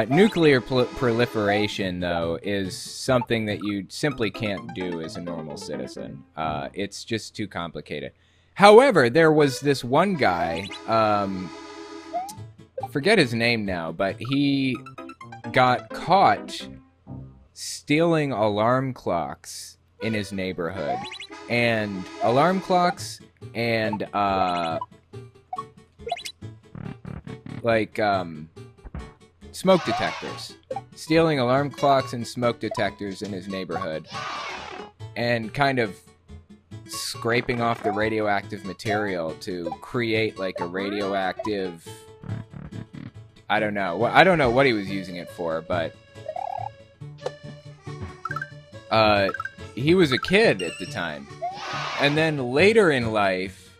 Nuclear proliferation, though, is something that you simply can't do as a normal citizen. It's just too complicated. However, there was this one guy, forget his name now, but he got caught stealing alarm clocks in his neighborhood. And alarm clocks and, smoke detectors. Stealing alarm clocks and smoke detectors in his neighborhood. And kind of scraping off the radioactive material to create like a radioactive... I don't know what he was using it for, but... he was a kid at the time. And then later in life...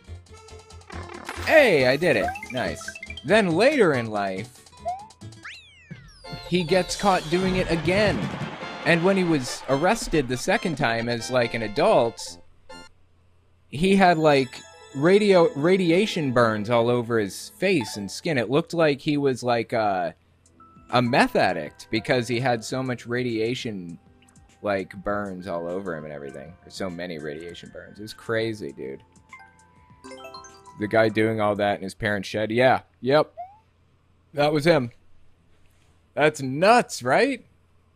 Hey, I did it. Nice. Then later in life... he gets caught doing it again. And when he was arrested the second time as, like, an adult, he had, like, radiation burns all over his face and skin. It looked like he was, like, a meth addict because he had so much radiation, like, burns all over him and everything. There's so many radiation burns. It was crazy, dude. The guy doing all that in his parents' shed. Yeah, yep. That was him. That's nuts, right?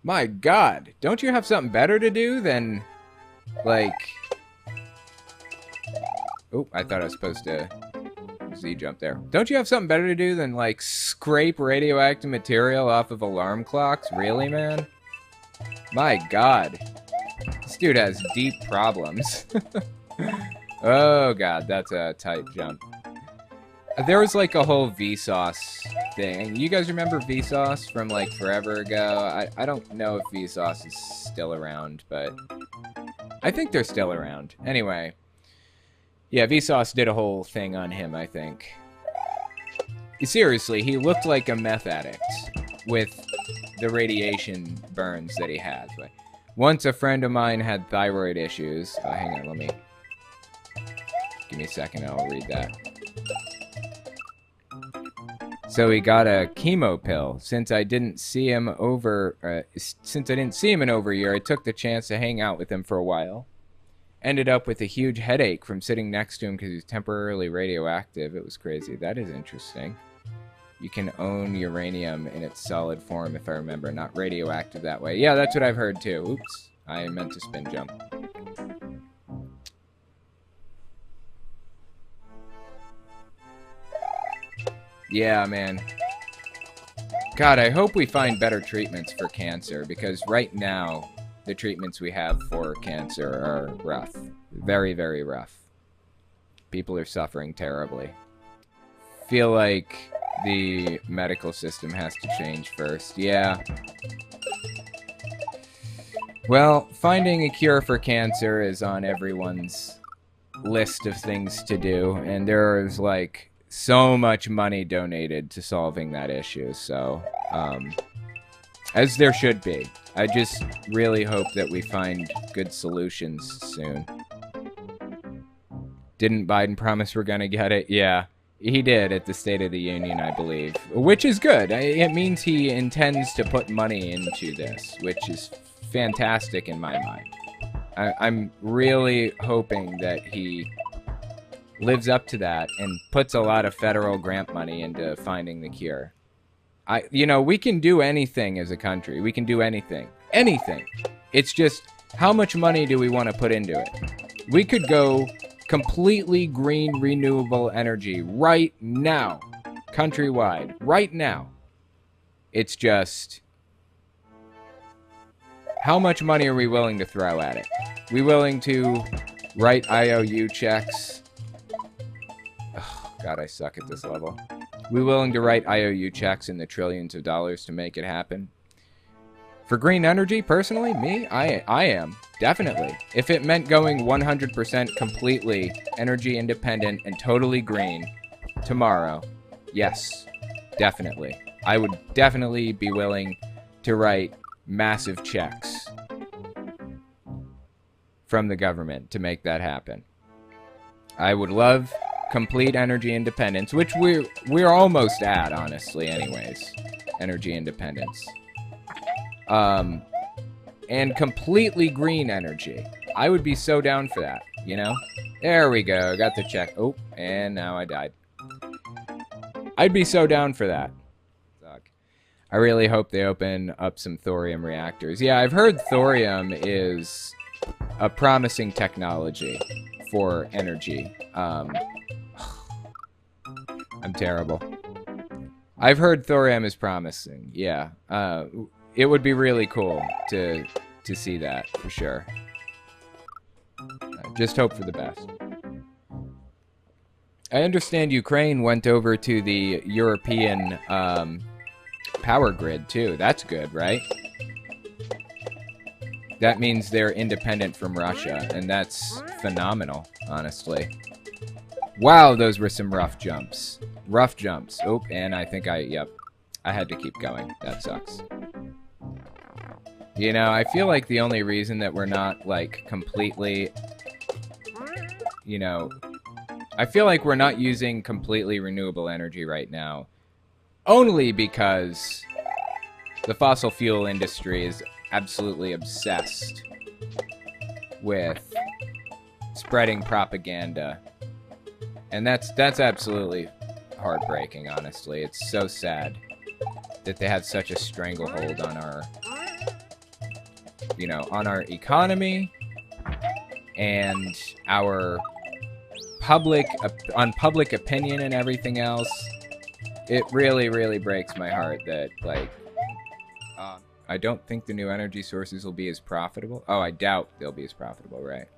My God. Don't you have something better to do than, like... Oh, I thought I was supposed to Z-jump there. Don't you have something better to do than, like, scrape radioactive material off of alarm clocks? Really, man? My God. This dude has deep problems. Oh, God, that's a tight jump. There was, like, a whole Vsauce thing. You guys remember Vsauce from, like, forever ago? I don't know if Vsauce is still around, but I think they're still around. Anyway. Yeah, Vsauce did a whole thing on him, I think. Seriously, he looked like a meth addict with the radiation burns that he had. But once a friend of mine had thyroid issues. Hang on, let me... Give me a second, I'll read that. So he got a chemo pill. Since I didn't see him in over a year, I took the chance to hang out with him for a while. Ended up with a huge headache from sitting next to him because he was temporarily radioactive. It was crazy. That is interesting. You can own uranium in its solid form, if I remember. Not radioactive that way. Yeah, that's what I've heard too. Oops. I meant to spin jump. Yeah, man. God, I hope we find better treatments for cancer, because right now, the treatments we have for cancer are rough. Very, very rough. People are suffering terribly. Feel like the medical system has to change first. Yeah. Well, finding a cure for cancer is on everyone's list of things to do, and there is, like, so much money donated to solving that issue, so, as there should be. I just really hope that we find good solutions soon. Didn't Biden promise we're gonna get it? Yeah, he did at the State of the Union, I believe. Which is good. It means he intends to put money into this, which is fantastic in my mind. I'm really hoping that he lives up to that and puts a lot of federal grant money into finding the cure. We can do anything as a country. We can do anything. Anything. It's just, how much money do we want to put into it? We could go completely green, renewable energy right now. Countrywide. Right now. It's just, how much money are we willing to throw at it? We willing to write IOU checks? Oh, God, I suck at this level. We willing to write IOU checks in the trillions of dollars to make it happen? For green energy, personally, me, I am. Definitely. If it meant going 100% completely energy independent and totally green tomorrow, yes, definitely. I would definitely be willing to write massive checks from the government to make that happen. I would love complete energy independence, which we're almost at, honestly, anyways. Energy independence. And completely green energy. I would be so down for that, you know? There we go, got the check. Oh, and now I died. I'd be so down for that. Suck. I really hope they open up some thorium reactors. Yeah, I've heard thorium is a promising technology for energy. I'm terrible. I've heard thorium is promising, yeah. It would be really cool to see that, for sure. Just hope for the best. I understand Ukraine went over to the European power grid, too. That's good, right? That means they're independent from Russia, and that's phenomenal, honestly. Wow, those were some rough jumps. Rough jumps. Oh, and I think yep. I had to keep going. That sucks. You know, I feel like the only reason that we're not, like, completely, you know, I feel like we're not using completely renewable energy right now only because the fossil fuel industry is absolutely obsessed with spreading propaganda. And that's absolutely heartbreaking, honestly. It's so sad that they have such a stranglehold on our, you know, on our economy and our public opinion and everything else. It really, really breaks my heart that, like, I don't think the new energy sources will be as profitable. Oh, I doubt they'll be as profitable, right?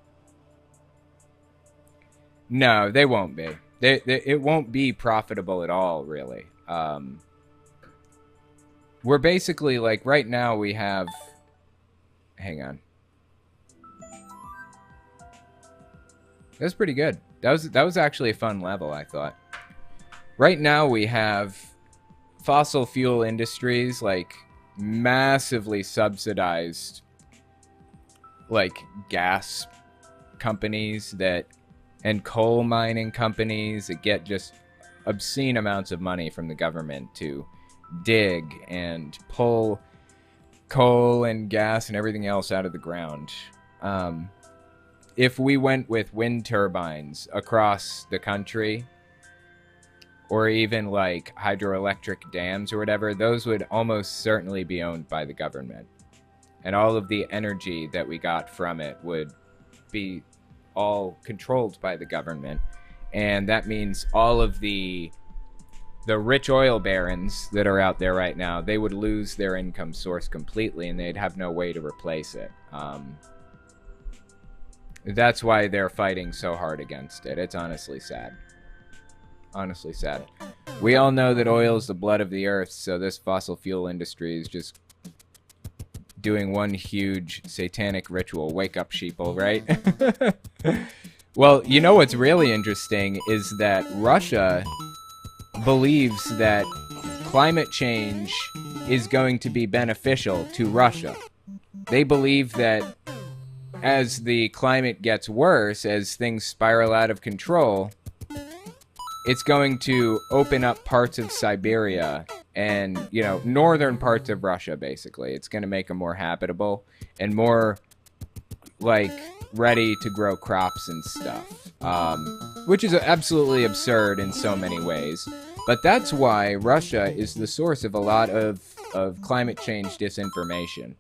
No, they won't be. It won't be profitable at all, really. We're basically, like, right now we have... Hang on. That's pretty good. That was actually a fun level, I thought. Right now we have fossil fuel industries, like, massively subsidized, like, gas companies that, and coal mining companies that get just obscene amounts of money from the government to dig and pull coal and gas and everything else out of the ground. If we went with wind turbines across the country, or even like hydroelectric dams or whatever, those would almost certainly be owned by the government. And all of the energy that we got from it would be all controlled by the government. And that means all of the rich oil barons that are out there right now, they would lose their income source completely and they'd have no way to replace it. That's why they're fighting so hard against it. It's honestly sad. Honestly sad. We all know that oil is the blood of the earth, so this fossil fuel industry is just doing one huge satanic ritual. Wake up, sheeple, right? Well, you know what's really interesting is that Russia believes that climate change is going to be beneficial to Russia. They believe that as the climate gets worse, as things spiral out of control, it's going to open up parts of Siberia and, you know, northern parts of Russia, basically. It's going to make them more habitable and more, like, ready to grow crops and stuff. Which is absolutely absurd in so many ways. But that's why Russia is the source of a lot of climate change disinformation.